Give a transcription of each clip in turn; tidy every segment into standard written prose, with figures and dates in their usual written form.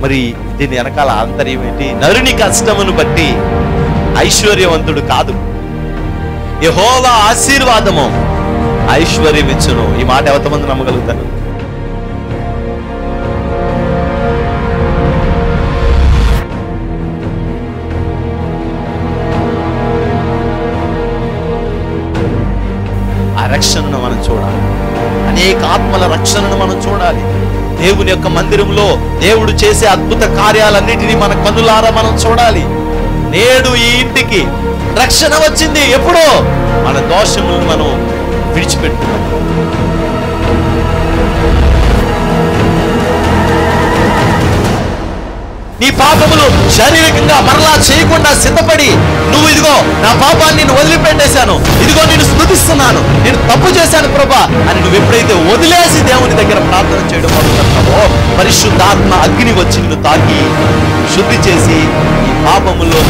మరి దీని వెనకాల ఆంతర్యం ఏంటి? నరుని కష్టమును బట్టి ఐశ్వర్యవంతుడు కాదు, యెహోవా ఆశీర్వాదము ఐశ్వర్యం ఇచ్చును. ఈ మాట ఎంతమంది నమ్మగలుగుతారు? ఆ రక్షణను మనం చూడాలి, అనేక ఆత్మల రక్షణను మనం చూడాలి. దేవుని యొక్క మందిరంలో దేవుడు చేసే అద్భుత కార్యాలన్నిటినీ మన కన్నులారా మనం చూడాలి. నేడు ఈ ఇంటికి రక్షణ వచ్చింది. ఎప్పుడో మన దోషములను మనం విడిచిపెట్టుకున్నాం. నీ పాపములు శారీరకంగా మరలా చేయకుండా సిద్ధపడి, నువ్వు ఇదిగో నా పాపాన్ని నేను వదిలిపెట్టేశాను, ఇదిగో నేను స్తుతిస్తున్నాను, నేను తప్పు చేశాను ప్రభా అని నువ్వు ఎప్పుడైతే వదిలేసి దేవుని దగ్గర ప్రార్థన చేయడం మొదలుపెడతావో, పరిశుద్ధాత్మ అగ్ని వచ్చి నిన్ను తాకి శుద్ధి చేసి ఈ పాపములో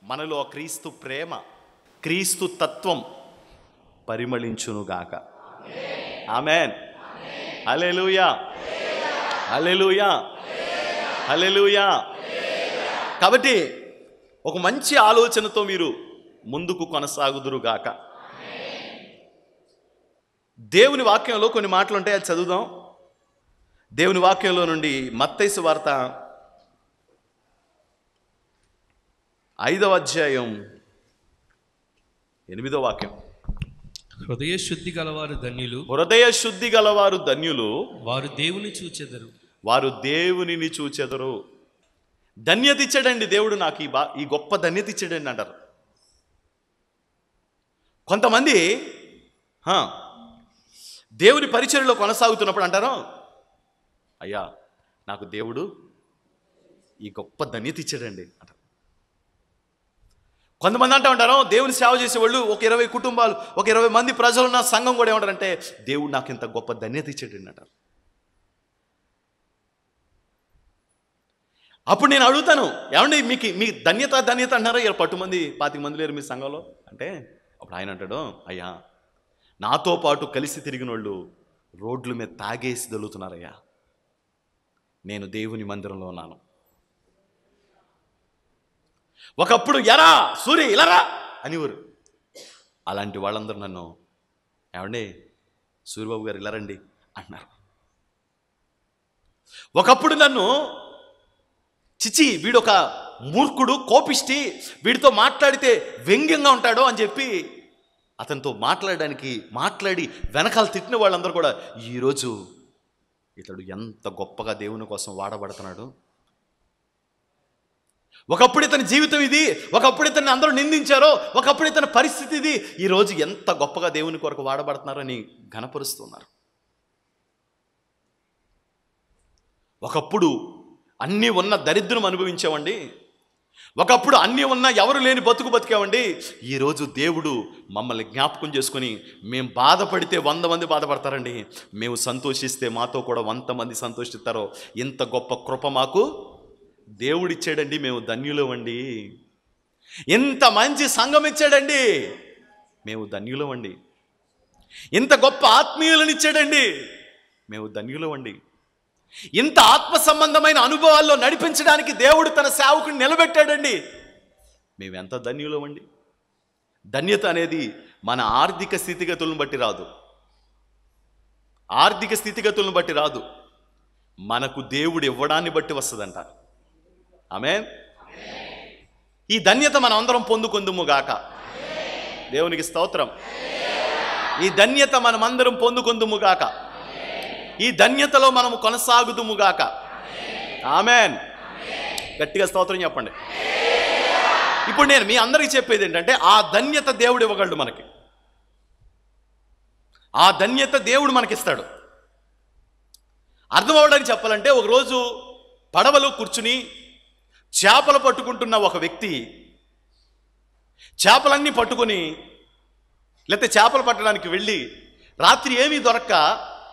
మనలో క్రీస్తు ప్రేమ, క్రీస్తు తత్వం పరిమళించునుగాక. ఆమేన్. హల్లెలూయా, హల్లెలూయా, హల్లెలూయా. కాబట్టి ఒక మంచి ఆలోచనతో మీరు ముందుకు కొనసాగుదురుగాక. దేవుని వాక్యంలో కొన్ని మాటలు ఉంటాయి, అది చదువుదాం. దేవుని వాక్యంలో నుండి మత్తయి సువార్త 5వ అధ్యాయం 8వ వాక్యం. హృదయ శుద్ధి గలవారు ధన్యులు, హృదయ శుద్ధి గలవారు ధన్యులు, వారు దేవుని చూచెదరు, వారు దేవునిని చూచెదరు. ధన్యత ఇచ్చాడండి దేవుడు, నాకు ఈ గొప్ప ధన్యత ఇచ్చాడండి అంటారు కొంతమంది. దేవుని పరిచర్యలో కొనసాగుతున్నప్పుడు అంటారు, అయ్యా నాకు దేవుడు ఈ గొప్ప ధన్యత ఇచ్చాడండి అంటారు. కొంతమంది అంటూ ఉంటారు, దేవుని సేవ చేసేవాళ్ళు ఒక 20 కుటుంబాలు, ఒక 20 మంది ప్రజలున్న సంఘం కూడా ఏమంటారంటే, దేవుడు నాకు ఇంత గొప్ప ధన్యత ఇచ్చాడండి అంటారు. అప్పుడు నేను అడుగుతాను, ఏమండి మీ ధన్యత అంటారా? 10 మంది 25 మంది లేరు మీ సంఘంలో అంటే, అప్పుడు ఆయన అంటాడు, అయ్యా నాతో పాటు కలిసి తిరిగిన వాళ్ళు రోడ్ల మీద తాగేసి దొలుతున్నారయ్యా, నేను దేవుని మందిరంలో ఉన్నాను. ఒకప్పుడు ఎరా సూర్య ఇలారా అనేవారు. అలాంటి వాళ్ళందరూ నన్ను, ఏమండి సూర్యబాబు గారు ఇలా రండి అన్నారు. ఒకప్పుడు నన్ను చిచి వీడొక మూర్ఖుడు, కోపిష్టి, వీడితో మాట్లాడితే వ్యంగ్యంగా ఉంటాడో అని చెప్పి అతనితో మాట్లాడి వెనకాల తిట్టిన వాళ్ళందరూ కూడా ఈరోజు ఇతడు ఎంత గొప్పగా దేవుని కోసం వాడబడుతున్నాడు. ఒకప్పుడు ఇతని జీవితం ఇది, ఒకప్పుడు ఇతన్ని అందరూ నిందించారో, ఒకప్పుడు ఇతని పరిస్థితి ఇది, ఈరోజు ఎంత గొప్పగా దేవుని కొరకు వాడబడుతున్నారని ఘనపరుస్తున్నారు. ఒకప్పుడు అన్నీ ఉన్న దరిద్రం అనుభవించామండి, ఒకప్పుడు అన్నీ ఉన్న ఎవరు లేని బతికామండి. ఈరోజు దేవుడు మమ్మల్ని జ్ఞాపకం చేసుకొని, మేము బాధపడితే 100 మంది బాధపడతారండి, మేము సంతోషిస్తే మాతో కూడా 100 మంది సంతోషిస్తారో, ఇంత గొప్ప కృప మాకు దేవుడిచ్చాడండి, మేము ధన్యులమండి. ఇంత మంచి సంఘం ఇచ్చాడండి, మేము ధన్యులమండి. ఇంత గొప్ప ఆత్మీయులను ఇచ్చాడండి, మేము ధన్యులమండి. ఇంత ఆత్మ సంబంధమైన అనుభవాల్లో నడిపించడానికి దేవుడు తన సేవకుని నిలబెట్టాడండి, మేము ఎంత ధన్యులమండి. ధన్యత అనేది మన ఆర్థిక స్థితిగతులను బట్టి రాదు, ఆర్థిక స్థితిగతులను బట్టి రాదు, మనకు దేవుడు ఇవ్వడాన్ని బట్టి వస్తుందంట. ఆమేన్. ఈ ధన్యత మనం అందరం పొందుకుందుము గాక. దేవునికి స్తోత్రం. ఈ ధన్యత మనమందరం పొందుకుందుము గాక. ఈ ధన్యతలో మనము కొనసాగుదుము గాక. ఆమేన్. గట్టిగా స్తోత్రం చెప్పండి. ఇప్పుడు నేను మీ అందరికీ చెప్పేది ఏంటంటే, ఆ ధన్యత దేవుడు ఇవ్వగలడు మనకి. ఆ ధన్యత దేవుడు మనకిస్తాడు. అర్థం అవ్వడానికి చెప్పాలంటే, ఒకరోజు పడవలో కూర్చుని చేపలు పట్టుకుంటున్న ఒక వ్యక్తి చేపలన్నీ పట్టుకొని, లేకపోతే చేపలు పట్టడానికి వెళ్ళి రాత్రి ఏమీ దొరక్క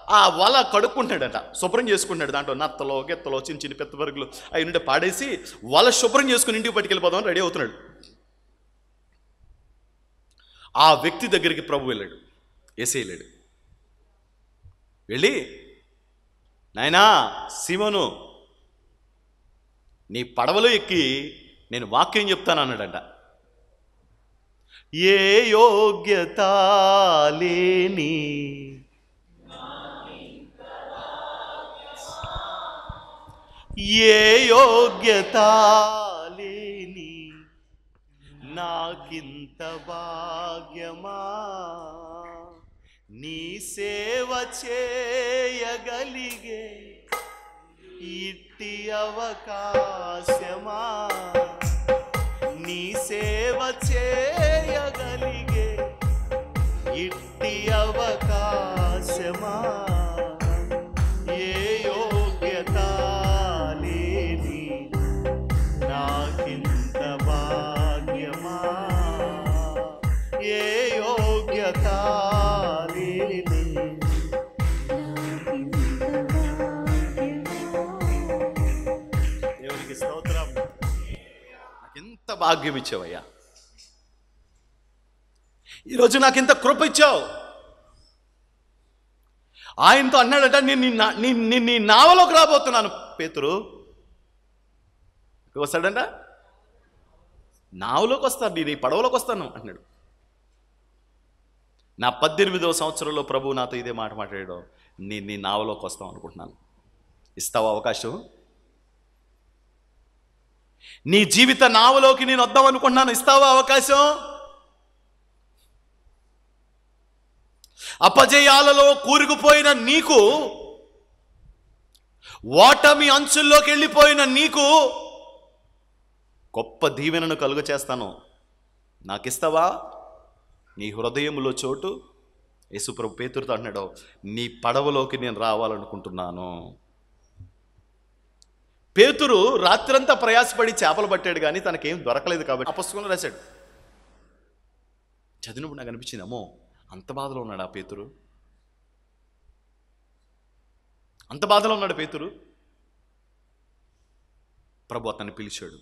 ఆ వల కడుక్కుంటాడట, శుభ్రం చేసుకుంటాడు. దాంట్లో నత్తలో గిత్తలో చిన్న చిన్న పెద్ద పరుగులు అవి నుండి పాడేసి వల శుభ్రం చేసుకుని ఇంటికి పట్టుకెళ్ళిపోదామని రెడీ అవుతున్నాడు. ఆ వ్యక్తి దగ్గరికి ప్రభు వెళ్ళాడు, యేసయ్య వెళ్ళాడు. వెళ్ళి, నాయనా సీమోను, నీ పడవలో ఎక్కి నేను వాక్యం చెప్తాను అన్నాడంట. ఏ యోగ్యత లేని ఏ యోగ్యత లేని నాకింత భాగ్యమా, నీ సేవ చేయగలిగే ఇట్టి అవకాశమా, నీ సేవ చేయగలిగే ఇట్టి అవకాశమా, ఏ యోగ్యత లేని నాకింత భాగ్యమా, ఏ యోగ్యత లేని. దేవునికి స్తోత్రం. నాకెంత భాగ్యం ఇచ్చావయ్యా, ఈరోజు నాకింత కృప ఇచ్చావు. ఆయనతో అన్నాడట, నేను నీ నావలోకి రాబోతున్నాను. పేతురు వస్తాడంట, నావలోకి వస్తాను, నేను ఈ పడవలోకి వస్తాను అన్నాడు. నా 18వ సంవత్సరంలో ప్రభువు నాతో ఇదే మాట మాట్లాడాడు, నీ నావలోకి వస్తాం అనుకుంటున్నాను. ఇస్తావా అవకాశం? నీ జీవిత నావలోకి నేను వద్దాం అనుకుంటున్నాను, ఇస్తావా అవకాశం? అపజయాలలో కూరుకుపోయిన నీకు, ఓటమి అంచుల్లోకి వెళ్ళిపోయిన నీకు గొప్ప దీవెనను కలుగ చేస్తాను. నాకిస్తావా నీ హృదయంలో చోటు? యేసుప్రభు పేతురుతో అన్నాడు, నీ పడవలోకి నేను రావాలనుకుంటున్నాను. పేతురు రాత్రంతా ప్రయాసపడి చేపలు పట్టాడు, కానీ తనకేం దొరకలేదు. కాబట్టి ఆ పుస్తకంలో రాశాడు. చదివినప్పుడు నాకు అనిపించింది, అమ్మో అంత బాధలో ఉన్నాడు ఆ పేతురు, అంత బాధలో ఉన్నాడు పేతురు. ప్రభు అతన్ని పిలిచాడు.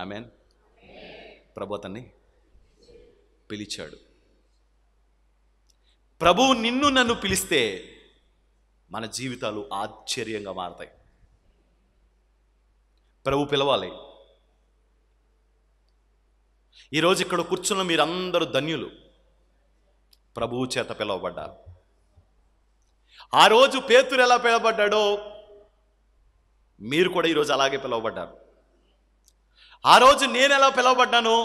ఆమేన్. ప్రభు అతన్ని పిలిచాడు. ప్రభువు నిన్ను నన్ను పిలిస్తే మన జీవితాలు ఆశ్చర్యంగా మారతాయి. ప్రభు పిలవాలి. ఈరోజు ఇక్కడ కూర్చున్న మీరందరూ ధన్యులు, ప్రభువు చేత పిలవబడ్డారు. ఆ రోజు పేతురు ఎలా పిలవబడ్డాడో మీరు కూడా ఈరోజు అలాగే పిలవబడ్డారు. ఆ రోజు నేను ఎలా పిలవబడ్డానో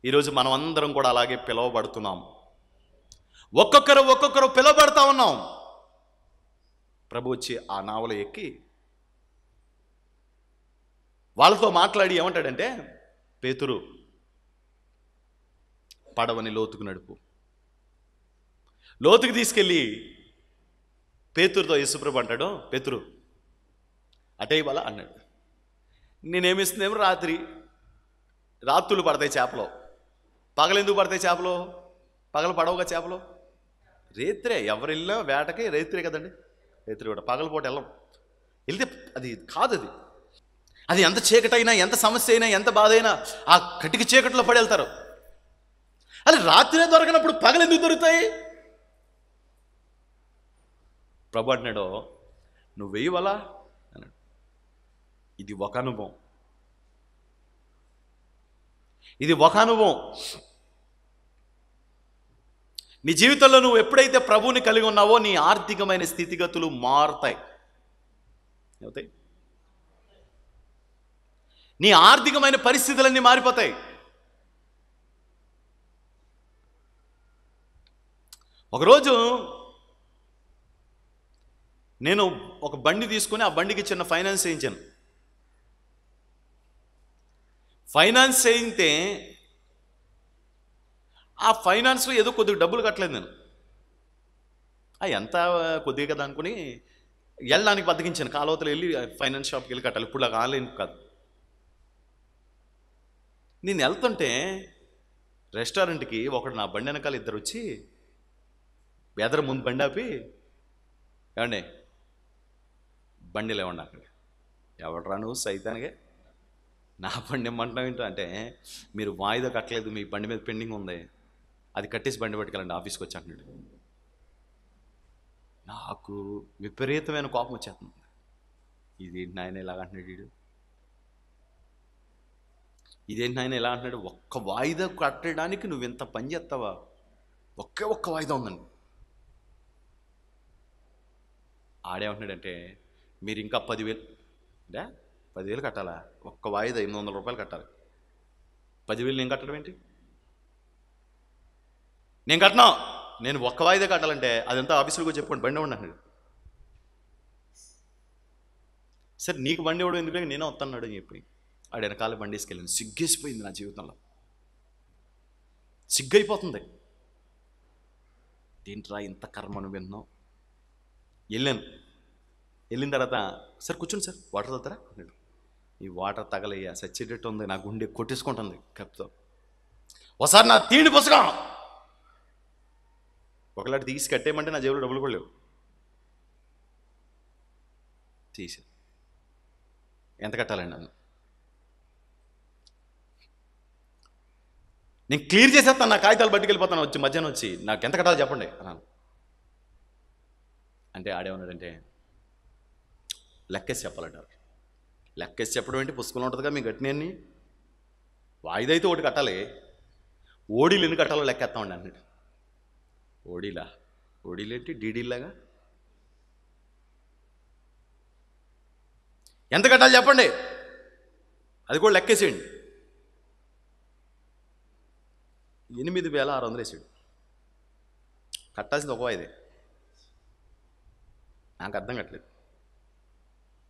ఈరోజు మనం అందరం కూడా అలాగే పిలవబడుతున్నాం. ఒక్కొక్కరు పిలవబడతా ఉన్నాం. ప్రభు వచ్చి ఆ నావలో ఎక్కి వాళ్ళతో మాట్లాడి ఏమంటాడంటే, పేతురు పడవని లోతుకు నడుపు. లోతుకు తీసుకెళ్ళి పేతురుతో యేసుప్రభు అంటాడు, పేతురు అటే ఇవ్వాల అన్నాడు. నేనేమిస్తున్నామో రాత్రులు పడతాయి చేపలు, పగలెందుకు పడతాయి చేపలు? పగలు పడవుగా చేపలు, రేత్రే. ఎవరు వెళ్ళినా వేటకి రేత్రే కదండి, రేత్రి కూడా. పగలపూట వెళ్తే అది కాదు. అది ఎంత చీకటైనా, ఎంత సమస్య అయినా, ఎంత బాధ అయినా ఆ కటికి చీకట్లో పడి వెళ్తారు. అది రాత్రే దొరకనప్పుడు పగలు ఎందుకు దొరుకుతాయి? ప్రభు అంటున్నాడు, నువ్వు వేయవలా అన్నాడు. ఇది ఒక అనుభవం, ఇది ఒక అనుభవం. నీ జీవితంలో నువ్వు ఎప్పుడైతే ప్రభువుని కలిగి ఉన్నావో నీ ఆర్థికమైన స్థితిగతులు మారుతాయి. అవుతాయి. నీ ఆర్థికమైన పరిస్థితులన్నీ మారిపోతాయి. ఒకరోజు నేను ఒక బండి తీసుకుని ఆ బండికి చిన్న ఫైనాన్స్ చేయించాను. ఫైనాన్స్ చేయితే ఆ ఫైనాన్స్లో ఏదో కొద్దిగా డబ్బులు కట్టలేదు నేను. ఎంత కొద్దిగా కదా అనుకుని వెళ్ళడానికి బతికించాను. కాలువతలు వెళ్ళి ఫైనాన్స్ షాప్కి వెళ్ళి కట్టాలి. ఇప్పుడు ఆన్లైన్ కాదు. నేను వెళ్తుంటే రెస్టారెంట్కి ఒకడు నా బండి వెనకాల ఇద్దరు వచ్చి బెదర్ ముందు బండి ఆపి, ఏమండి బండిలో ఇవ్వండి అక్కడ. ఎవడరా నువ్వు సైతానికే, నా బండి ఇమ్మంటున్నావు ఏంటో అంటే, మీరు వాయిదా కట్టలేదు, మీ బండి మీద పెండింగ్ ఉంది, అది కట్టేసి బండి పట్టుకెళ్ళండి ఆఫీస్కి వచ్చి అంటున్నాడు. నాకు విపరీతమైన కోపం వచ్చేస్తుంది. ఇదేంటి నాయన ఇలాగ అంటున్నాడు వీడు, ఇదేంటి నాయన ఇలా అంటున్నాడు. ఒక్క వాయిదా కట్టడానికి నువ్వు ఇంత పని చేస్తావా? ఒక్క వాయిదా ఉందండి. ఆడేమంటున్నాడంటే, మీరు ఇంకా 10,000 అంటే 10,000 కట్టాలా? ఒక్క వాయిదా 800 రూపాయలు కట్టాలి. 10,000 నేను కట్టడం ఏంటి? నేను కట్టినా, నేను ఒక్క వాయిదా కట్టాలంటే అదంతా ఆఫీసులకు చెప్పుకోండి, బండి ఇవ్వండి అన్నాడు. సరే నీకు బండి ఇవ్వడం ఎందుకంటే నేనే వస్తున్నాడు అని చెప్పి ఆడ వెనకాల బండి వేసుకెళ్ళాను. సిగ్గేసిపోయింది నా జీవితంలో, సిగ్గైపోతుంది. ఏంట్రా ఇంత కర్మను విన్నాం. వెళ్ళిన తర్వాత, సార్ కూర్చోండి సార్, వాటర్ తాగుతారా అన్నాడు. ఈ వాటర్ తగలయ్యా సచ్చేటట్టు ఉంది, నా గుండె కొట్టేసుకుంటుంది కప్తో. ఒకసారి నా తీండి పుస్తకం ఒకలాంటి తీసి కట్టేయమంటే నా జేబులో డబ్బులు కూడా లేవు. తీసి ఎంత కట్టాలండి నన్ను? నేను క్లియర్ చేసేస్తాను, నా కాగితాలు పట్టుకెళ్ళిపోతాను, వచ్చి మధ్యాహ్నం వచ్చి నాకు ఎంత కట్టాలో చెప్పండి అన్నాను. అంటే ఆడేమన్నాడంటే, లెక్కేసి చెప్పాలంటారు. లెక్కేసి చెప్పడం ఏంటి, పుస్తకంలో ఉంటుందిగా మీ గట్టినన్ని. వాయిదా అయితే ఒకటి కట్టాలి, ఓడీలు ఎన్ని కట్టాలో లెక్కేస్తామండి అన్నాడు. ఓడీలు ఏంటి డీడీలాగా? ఎంత కట్టాలి చెప్పండి, అది కూడా లెక్కేసేయండి. 8,600 వేసాడు. కట్టాల్సింది ఒక వాయిదే. నాకు అర్థం కట్టలేదు.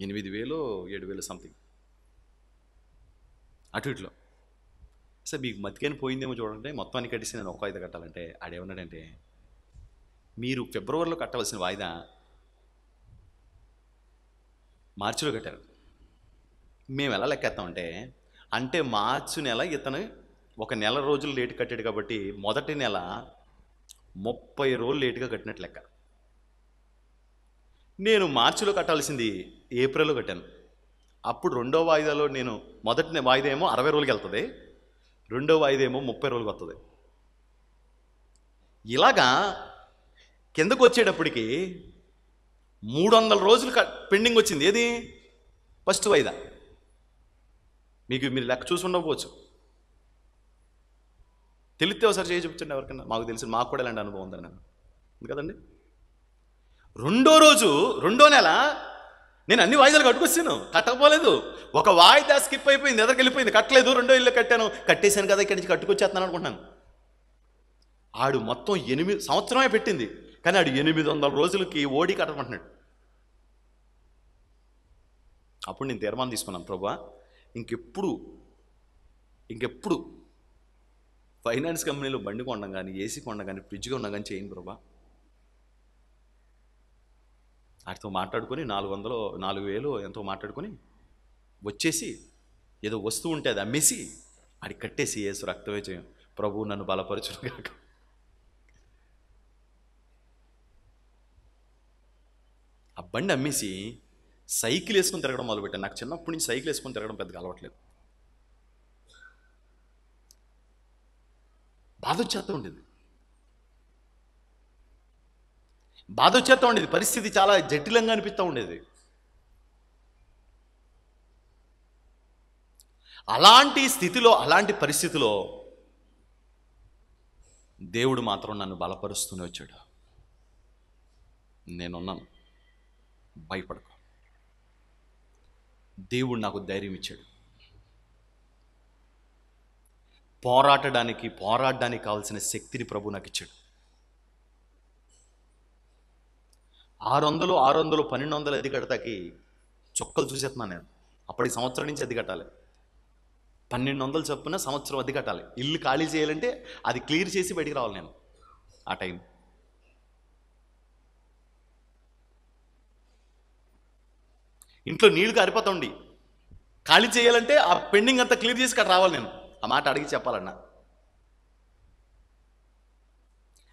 8,000 7,000 సంథింగ్ అటు ఇట్లో. సార్ మీకు మతికని పోయిందేమో చూడండి, మొత్తం అన్ని కట్టేసి నేను ఒక వాయిదా కట్టాలంటే ఆడేమన్నాడంటే, మీరు ఫిబ్రవరిలో కట్టవలసిన వాయిదా మార్చిలో కట్టారు. మేము ఎలా లెక్కేస్తామంటే, అంటే మార్చి నెల ఇతను 1 నెల రోజులు లేటు కట్టాడు కాబట్టి మొదటి నెల 30 రోజులు లేటుగా కట్టినట్టు లెక్క. నేను మార్చిలో కట్టాల్సింది ఏప్రిల్లో కట్టాను. అప్పుడు రెండో వాయిదాలో నేను మొదటి వాయిదా ఏమో 60 రోజులకి వెళ్తుంది, రెండో వాయిదా ఏమో 30 రోజులకి వస్తుంది. ఇలాగా కిందకు వచ్చేటప్పటికి 300 రోజులు పెండింగ్ వచ్చింది. ఏది ఫస్ట్ వాయిదా. మీరు లెక్క చూసి ఉండకపోవచ్చు, తెలిస్తే ఒకసారి చేయి చూపించండి ఎవరికన్నా. మాకు తెలిసి మాకు కూడా ఇలాంటి అనుభవం ఉందని నేను కదండి. రెండో నెల నేను అన్ని వాయిదాలు కట్టుకొచ్చాను, కట్టకపోలేదు. ఒక వాయిదా స్కిప్ అయిపోయింది, ఎదరికి వెళ్ళిపోయింది, కట్టలేదు. రెండో ఇల్లు కట్టాను, కట్టేశాను కదా, ఇక్కడి నుంచి కట్టుకొచ్చేస్తున్నాను అనుకుంటున్నాను. ఆడు మొత్తం 8 సంవత్సరమే పెట్టింది, కానీ ఆడు 800 రోజులకి ఓడి కట్టమంటున్నాడు. అప్పుడు నేను తీర్మానం తీసుకున్నాను, ప్రభువా ఇంకెప్పుడు ఫైనాన్స్ కంపెనీలో బండి కొనడం కానీ, ఏసీ కొనడం కానీ, ఫ్రిడ్జ్గా ఉన్నా కానీ చేయండి ప్రభా. వాటితో మాట్లాడుకొని 4,000 ఎంతో మాట్లాడుకొని వచ్చేసి ఏదో వస్తువు ఉంటే అది అమ్మేసి అది కట్టేసి యేసు రక్తమే చేయం ప్రభు నన్ను బలపరచును గాక. ఆ బండి అమ్మేసి సైకిల్ వేసుకొని తిరగడం మొదలుపెట్టాను. నాకు చిన్నప్పటి నుంచి సైకిల్ వేసుకొని తిరగడం పెద్దగా అలవాట్లేదు. బాధ వచ్చేస్తూ ఉండేది, పరిస్థితి చాలా జటిలంగా అనిపిస్తూ ఉండేది. అలాంటి స్థితిలో, అలాంటి పరిస్థితిలో దేవుడు మాత్రం నన్ను బలపరుస్తూనే వచ్చాడు. నేనున్నాను, భయపడకు. దేవుడు నాకు ధైర్యం ఇచ్చాడు. పోరాడడానికి కావాల్సిన శక్తిని ప్రభు నాకు ఇచ్చాడు. 600, 1,200 అద్దె కడతాకి చుక్కలు చూసేస్తున్నాను నేను. అప్పటికి సంవత్సరం నుంచి అద్దె కట్టాలి. 1,200 చొప్పున సంవత్సరం అద్దె కట్టాలి. ఇల్లు ఖాళీ చేయాలంటే అది క్లియర్ చేసి బయటికి రావాలి నేను. ఆ టైం ఇంట్లో నీళ్లు కారిపోతాండి, ఖాళీ చేయాలంటే ఆ పెండింగ్ అంతా క్లియర్ చేసి ఇక్కడ రావాలి నేను. ఆ మాట అడిగి చెప్పాలన్నా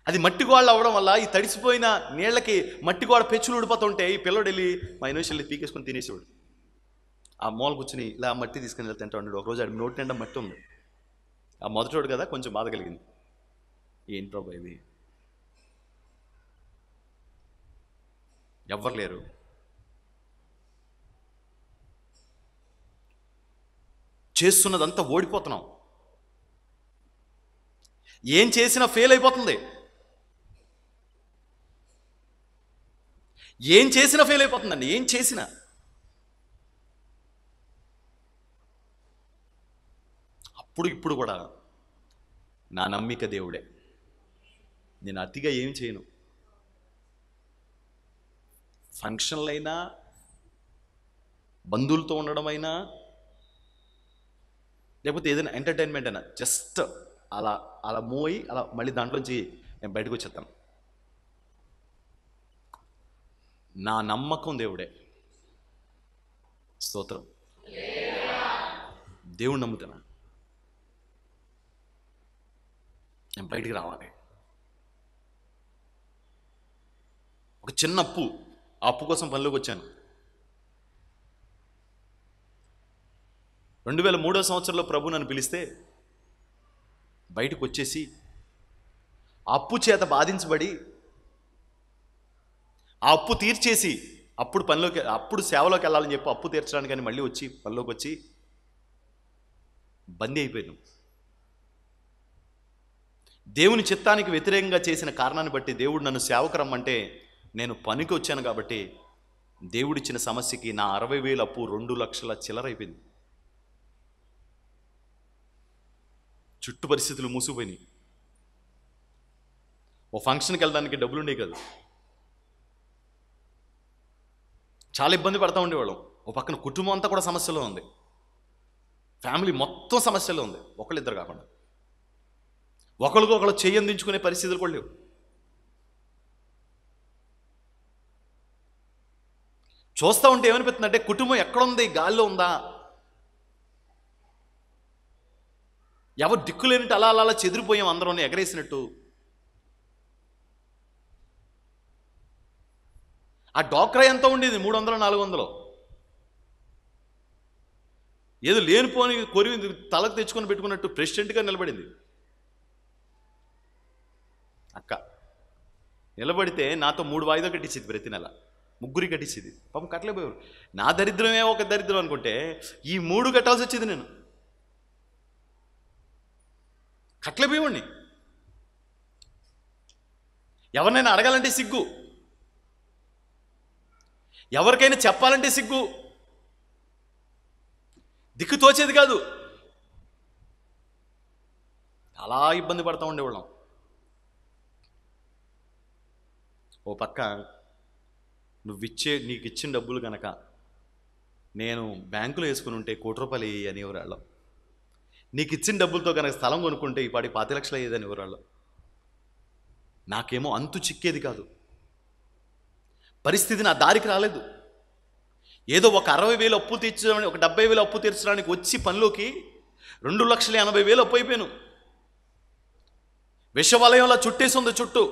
అది మట్టి గోడలు అవ్వడం వల్ల ఈ తడిసిపోయిన నీళ్ళకి మట్టి గోడ పెచ్చులు ఊడిపోతుంటే ఈ పిల్లడు వెళ్ళి మా యూనివర్సిటీ వెళ్ళి పీకేసుకొని తినేసేవాడు. ఆ మూల కూర్చుని ఇలా మట్టి తీసుకుని వెళ్ళి తింటా ఉన్నాడు. ఒకరోజు ఆడి నోటి నిండా మట్టి ఉంది. ఆ మొదటోడు కదా, కొంచెం బాధ కలిగింది. ఏంటి ప్రభా ఇది, ఎవ్వరు లేరు. చేస్తున్నదంతా ఓడిపోతున్నాం. ఏం చేసినా ఫెయిల్ అయిపోతుంది. ఏం చేసినా ఫెయిల్ అయిపోతుందండి. ఏం చేసినా. అప్పుడు ఇప్పుడు కూడా నా నమ్మిక దేవుడే. నేను అతిగా ఏం చేయను. ఫంక్షన్లైనా, బంధువులతో ఉండడమైనా, లేకపోతే ఏదైనా ఎంటర్టైన్మెంట్ అయినా జస్ట్ అలా అలా మోయి అలా మళ్ళీ దాంట్లోంచి నేను బయటకు వచ్చేస్తాను. నా నమ్మకం దేవుడే. స్తోత్రం. దేవుడు నమ్ముతాను. నేను బయటికి రావాలి. ఒక చిన్న అప్పు, ఆ అప్పు కోసం పనిలోకి వచ్చాను. 2003 సంవత్సరంలో ప్రభు నన్ను పిలిస్తే బయటకు వచ్చేసి అప్పు చేత బాధించబడి ఆ అప్పు తీర్చేసి అప్పుడు సేవలోకి వెళ్ళాలని చెప్పి అప్పు తీర్చడానికి కానీ మళ్ళీ వచ్చి పనిలోకి వచ్చి బందీ అయిపోయాను. దేవుని చిత్తానికి వ్యతిరేకంగా చేసిన కారణాన్ని బట్టి దేవుడు నన్ను సేవకు రమ్మంటే నేను పనికి వచ్చాను కాబట్టి దేవుడిచ్చిన సమస్యకి నా 60,000 అప్పు 2 లక్షల చిల్లర అయిపోయింది. చుట్టూ పరిస్థితులు మూసిపోయినాయి. ఓ ఫంక్షన్కి వెళ్ళడానికి డబ్బులు ఉండేవి కాదు. చాలా ఇబ్బంది పడతా ఉండేవాళ్ళం. ఓ పక్కన కుటుంబం అంతా కూడా సమస్యలో ఉంది. ఫ్యామిలీ మొత్తం సమస్యలో ఉంది. ఒకళ్ళిద్దరు కాకుండా ఒకళ్ళు చెయ్యందించుకునే పరిస్థితులు కూడా లేవు. చూస్తూ ఉంటే ఏమనిపిస్తుందంటే కుటుంబం ఎక్కడుంది, గాల్లో ఉందా? ఎవరు దిక్కులేనిట్టు అలా అలా చెదిరిపోయాం అందరం ఎగరేసినట్టు. ఆ డోక్రా ఎంత ఉండేది? 300-400. ఏదో లేనిపోని కొరివి తలకు తెచ్చుకొని పెట్టుకున్నట్టు ప్రెసిడెంట్గా నిలబడింది అక్క. నిలబడితే నాతో 3 వాయిదా కట్టించేది. ప్రతి నెల 3 కట్టించేది. పాపం కట్టలేకపోయారు. నా దరిద్రమే ఒక దరిద్రం అనుకుంటే ఈ 3 కట్టాల్సి వచ్చేది. నేను కట్టలేకపోయేవాడిని. ఎవరినైనా అడగాలంటే సిగ్గు, ఎవరికైనా చెప్పాలంటే సిగ్గు, దిక్కు తోచేది కాదు. చాలా ఇబ్బంది పడతా ఉండేవాళ్ళం. ఓ పక్క నీకు ఇచ్చిన డబ్బులు కనుక నేను బ్యాంకులో వేసుకుని ఉంటే ₹1,00,00,000 అయ్యి అనేవాళ్ళం. నీకు ఇచ్చిన డబ్బులతో కనుక స్థలం కొనుక్కుంటే ఈ పాటి 10 లక్షలు అయ్యేది అనేవాళ్ళం. నాకేమో అంతు చిక్కేది కాదు. పరిస్థితి నా దారికి రాలేదు. ఏదో ఒక 60,000 అప్పు తీర్చడానికి, ఒక 70,000 అప్పు తీర్చడానికి వచ్చి పనిలోకి 2,80,000 అప్పు అయిపోయాను. విషవలయంలో చుట్టేసి ఉంది చుట్టూ.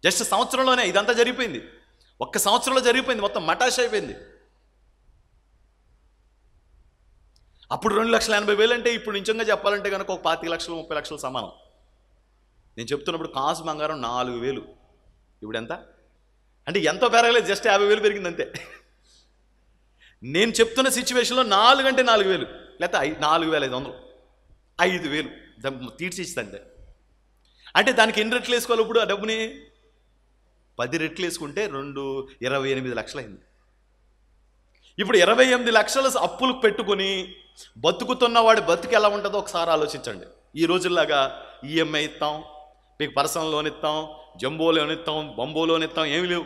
జస్ట్ సంవత్సరంలోనే ఇదంతా జరిగిపోయింది. ఒక్క సంవత్సరంలో జరిగిపోయింది. మొత్తం మటాష్ అయిపోయింది. అప్పుడు 2,80,000 అంటే ఇప్పుడు నిజంగా చెప్పాలంటే కనుక ఒక 25 లక్షలు 30 లక్షలు సమానం. నేను చెప్తున్నప్పుడు కాసు బంగారం 4,000. ఇప్పుడు ఎంత అంటే ఎంతో పెరగలేదు, జస్ట్ 50,000 పెరిగింది అంతే. నేను చెప్తున్న సిచ్యువేషన్లో 4 అంటే 4,000, లేకపోతే 4,500, 5,000 తీర్చిస్తుంటే అంటే దానికి ఎన్ని రెట్లు వేసుకోవాలి? ఇప్పుడు ఆ డబ్బుని 10 రెట్లు వేసుకుంటే 28 లక్షలు అయింది. ఇప్పుడు 28 లక్షల అప్పులు పెట్టుకొని బతుకుతున్నవాడి బతుకు ఎలా ఉంటుందో ఒకసారి ఆలోచించండి. ఈ రోజుల్లాగా ఈఎంఐ ఇస్తాం, మీకు పర్సనల్ లోన్ ఇస్తాం, జంబో లోన్ ఇస్తాం, బంబో లోన్ ఇస్తాం, ఏమి లేవు.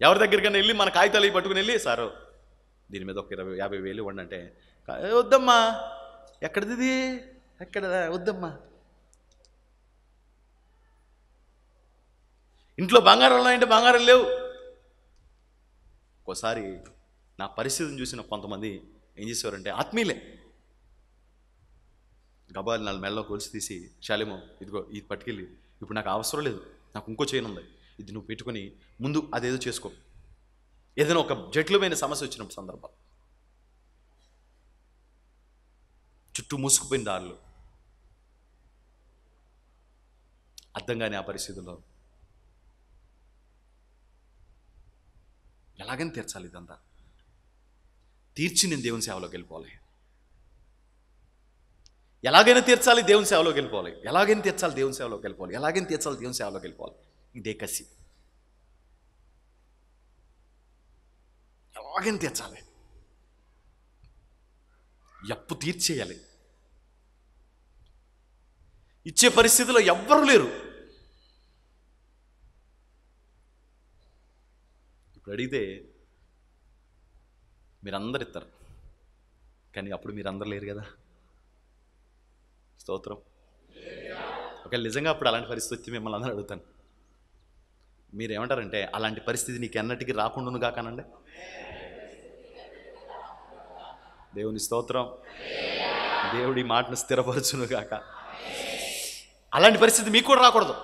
ఎవరి దగ్గరికైనా వెళ్ళి మన కాగితాలు అవి పట్టుకుని వెళ్ళి, సారు దీని మీద ఒక 50,000 ఇవ్వండి అంటే, వద్దమ్మా, ఎక్కడిది, ఎక్కడ వద్దమ్మా. ఇంట్లో బంగారం ఉన్నాయంటే బంగారం లేవు. ఒక్కోసారి నా పరిస్థితిని చూసిన కొంతమంది ఏం చేసేవారంటే, ఆత్మీయులే గబాలు 4 మెడలో గొలుసు తీసి, శాలేమో ఇదిగో ఇది పట్టుకెళ్ళి, ఇప్పుడు నాకు అవసరం లేదు, నాకు ఇంకో చైన్ ఉంది, ఇది నువ్వు పెట్టుకొని ముందు అదేదో చేసుకో. ఏదైనా ఒక జటిలమైన సమస్య వచ్చినప్పుడు సందర్భాలు, చుట్టూ మూసుకుపోయిన దారిలో, అర్థం కాని ఆ పరిస్థితుల్లో ఎలాగైనా తీర్చాలి ఇదంతా. తీర్చి నేను దేవుని సేవలోకి వెళ్ళిపోవాలి. ఎలాగైనా తీర్చాలి దేవుని సేవలోకి వెళ్ళిపోవాలి. ఎలాగైనా తీర్చాలి దేవుని సేవలోకి వెళ్ళిపోవాలి. ఎలాగైనా తీర్చాలి దేవుని సేవలోకి వెళ్ళిపోవాలి. ఇదే కసి. ఎలాగైనా తీర్చాలి. అప్పు తీర్చేయాలి. ఇచ్చే పరిస్థితిలో ఎవ్వరూ లేరు. ఇప్పుడు అడిగితే మీరందరు ఇస్తారు, కానీ అప్పుడు మీరందరూ లేరు కదా. స్తోత్రం. ఒకవేళ నిజంగా అప్పుడు అలాంటి పరిస్థితి వచ్చి మిమ్మల్ని అందరూ అడుగుతాను, మీరేమంటారంటే అలాంటి పరిస్థితి నీకు ఎన్నటికీ రాకుండాను కాకనండి. దేవుని స్తోత్రం. దేవుడి మాటను స్థిరపరచును గాక. అలాంటి పరిస్థితి మీకు కూడా రాకూడదు.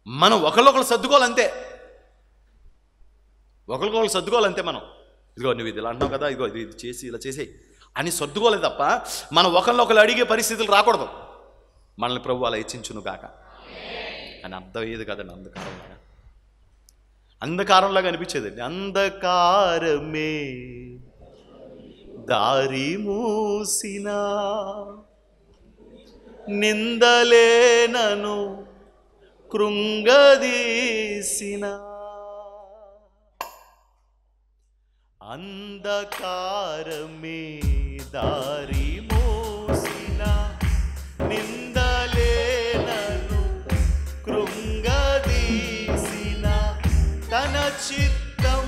మనం ఒకరికొకరు సర్దుకోవాలంతే. ఒకరికొకరు సర్దుకోవాలంతే. మనం ఇదిగో నువ్వు ఇది ఇలా అంటున్నావు కదా, ఇదిగో ఇది చేసి ఇలా చేసేయి అని సర్దుకోలేదు తప్ప మనం ఒకరినొకరు అడిగే పరిస్థితులు రాకూడదు. మనల్ని ప్రభు అలా హెచ్చించును గాక. అని అర్థం ఏది కదండి. అంధకారంలాగా అనిపించేదండి. అంధకారమే దారి మూసిన, నిందలేనను కృంగదీసిన, అంధకారమే దారి మూసిన, నిందలేనను కృంగదీసిన, తన చిత్తం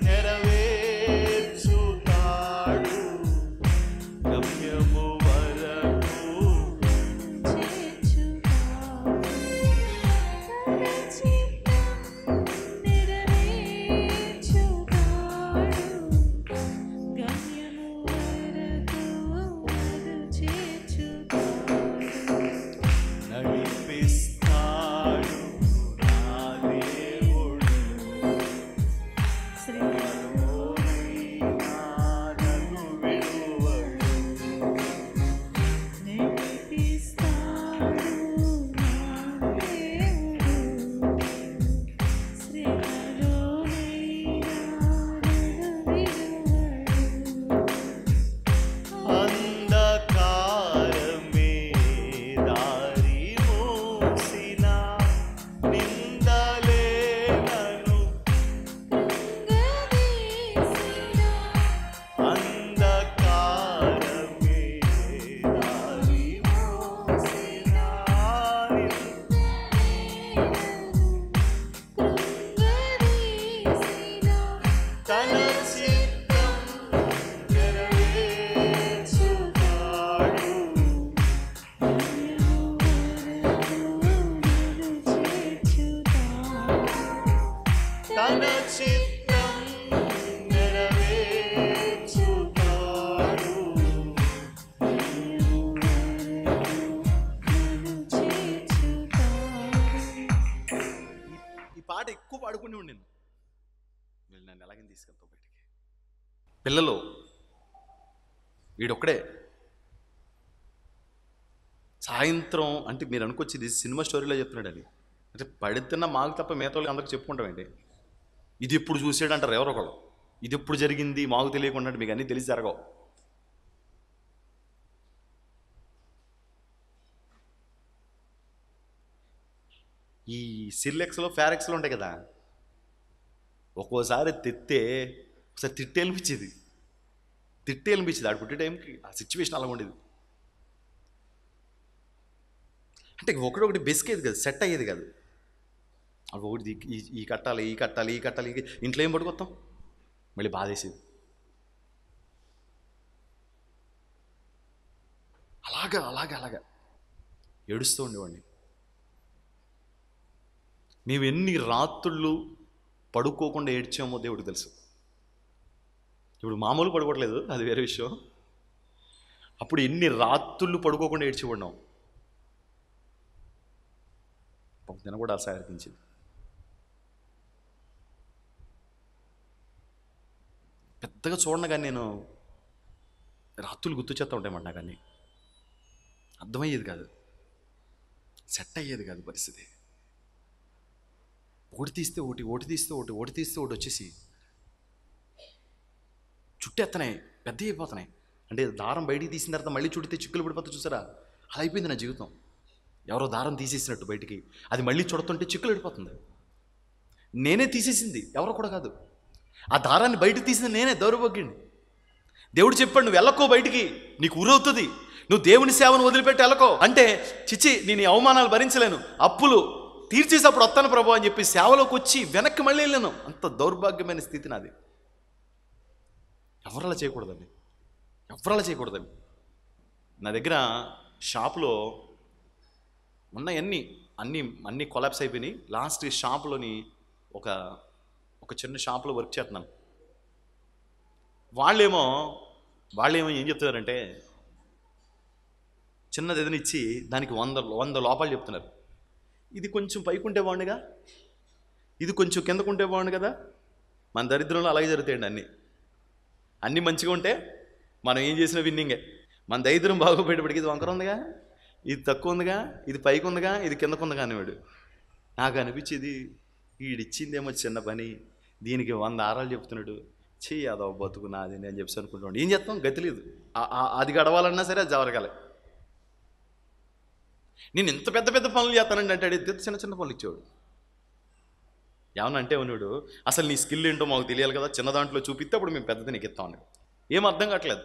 నెరవేర్చుతాడు, గమ్యము వరకు నడిపిస్తాడు నా దేవుడు, నన్ను విడువడు. అంధకారమే దారి మూసిన, నిందలేనను అంధకారమే దారి మూసిన, తన చిత్తం నెరవేర్చుతాడు. తన చిత్తం నెరవేర్చుతాడు. ఈ పాట ఎక్కువ పాడుకుని ఉండింది. వీళ్ళు నన్ను ఎలాగైనా తీసుకెళ్తావు బయటికి. పిల్లలు వీడొక్కడే సాయంత్రం అంటే మీరు అనుకోవచ్చు ఇది సినిమా స్టోరీలో చెప్తున్నాడు అని. అంటే పడితేన్న మాకు తప్ప మిగతా వాళ్ళకి అందరికి చెప్పుకుంటామండి. ఇది ఎప్పుడు చూసాడంటారు ఎవరో ఒకళ్ళు. ఇది ఎప్పుడు జరిగింది మాకు తెలియకుండా మీకు అన్నీ తెలిసి జరగవు. ఈ సిల్లెక్స్లో ఫారెక్స్లో ఉంటాయి కదా, ఒక్కోసారి ఒకసారి తిట్టే అనిపించేది. ఆడు పుట్టే టైంకి ఆ సిచ్యువేషన్ అలా ఉండేది. అంటే ఒకటి బెసికేది కదా, సెట్ అయ్యేది కాదు. అవి ఒకటి ఈ కట్టాలి ఈ కట్టాలి ఈ కట్టాలి, ఇంట్లో ఏం పట్టుకొస్తాం, మళ్ళీ బాధేసేది. అలాగా ఏడుస్తూ ఉండేవాడిని. మేము ఎన్ని రాత్రుళ్ళు పడుకోకుండా ఏడ్చామో దేవుడికి తెలుసు. ఇప్పుడు మామూలు పడుకోవట్లేదు, అది వేరే విషయం. అప్పుడు ఎన్ని రాత్రులు పడుకోకుండా ఏడ్చిపడినాం. దిన కూడా అసహాయించింది. పెద్దగా చూడను కానీ నేను రాత్రులు గుర్తు చేస్తూ ఉంటాయన్నమాట. కానీ అర్థమయ్యేది కాదు, సెట్ అయ్యేది కాదు పరిస్థితి. ఒకటి తీస్తే ఒకటి, ఒకటి తీస్తే ఒకటి, ఒకటి తీస్తే ఒకటి వచ్చేసి చుట్టేస్తున్నాయి, పెద్ద అయిపోతున్నాయి. అంటే దారం బయటికి తీసిన తర్వాత మళ్ళీ చుడితే చిక్కులు పడిపోతే చూసారా, అలా అయిపోయింది నా జీవితం. ఎవరో దారం తీసేసినట్టు బయటికి, అది మళ్ళీ చుడుతుంటే చిక్కులు పడిపోతుంది. నేనే తీసేసింది, ఎవరో కూడా కాదు. ఆ దారాన్ని బయటకు తీసింది నేనే, దౌర్భాగ్యుడిని. దేవుడు చెప్పాడు, నువ్వు వెళ్ళకో బయటికి, నీకు ఉరవుతుంది, నువ్వు దేవుని సేవను వదిలిపెట్టి వెళ్ళకో అంటే, చిచ్చి నేను ఈ అవమానాలు భరించలేను, అప్పులు తీర్చేసి అప్పుడు వస్తాను ప్రభు అని చెప్పి సేవలోకి వచ్చి వెనక్కి మళ్ళీ వెళ్ళాను. అంత దౌర్భాగ్యమైన స్థితి నాది. ఎవరలా చేయకూడదండి, ఎవరలా చేయకూడదండి. నా దగ్గర షాపులో ఉన్నాయన్నీ అన్నీ కొలాప్స్ అయిపోయినాయి. లాస్ట్ షాపులోని ఒక చిన్న షాపులో వర్క్ చేస్తున్నాను. వాళ్ళేమో ఏం చెప్తున్నారంటే, చిన్నది ఏదైనా ఇచ్చి దానికి 100 లోపాలు చెప్తున్నారు. ఇది కొంచెం పైకి ఉంటే బాగుండుగా, ఇది కొంచెం కిందకు ఉంటే బాగుండు కదా. మన దరిద్రంలో అలాగే జరుగుతాయండి. అన్నీ మంచిగా ఉంటే మనం ఏం చేసినా విన్నింగే. మన దరిద్రం బాగోపోయేటప్పటికి ఇది వంకర ఉందిగా, ఇది తక్కువ ఉందిగా, ఇది పైకి ఉందిగా, ఇది కిందకు ఉందిగా అనేవాడు. నాకు అనిపించేది, వీడిచ్చిందేమో చిన్న పని, దీనికి 100 ఆరాలు చెప్తున్నాడు, అదో బతుకు నాది అని చెప్పి అనుకుంటాడు. ఏం చేస్తాం, గతి లేదు. అది గడవాలన్నా సరే అది జరగాలి. నేను ఇంత పెద్ద పెద్ద పనులు చేస్తానండి అంటే చిన్న చిన్న పనులు ఇచ్చేవాడు. ఏమన్నా అంటే ఉన్నాడు, అసలు నీ స్కిల్ ఏంటో మాకు తెలియాలి కదా, చిన్న దాంట్లో చూపిస్తే అప్పుడు మేము పెద్దది నీకు ఇస్తామని. ఏం అర్థం కావట్లేదు.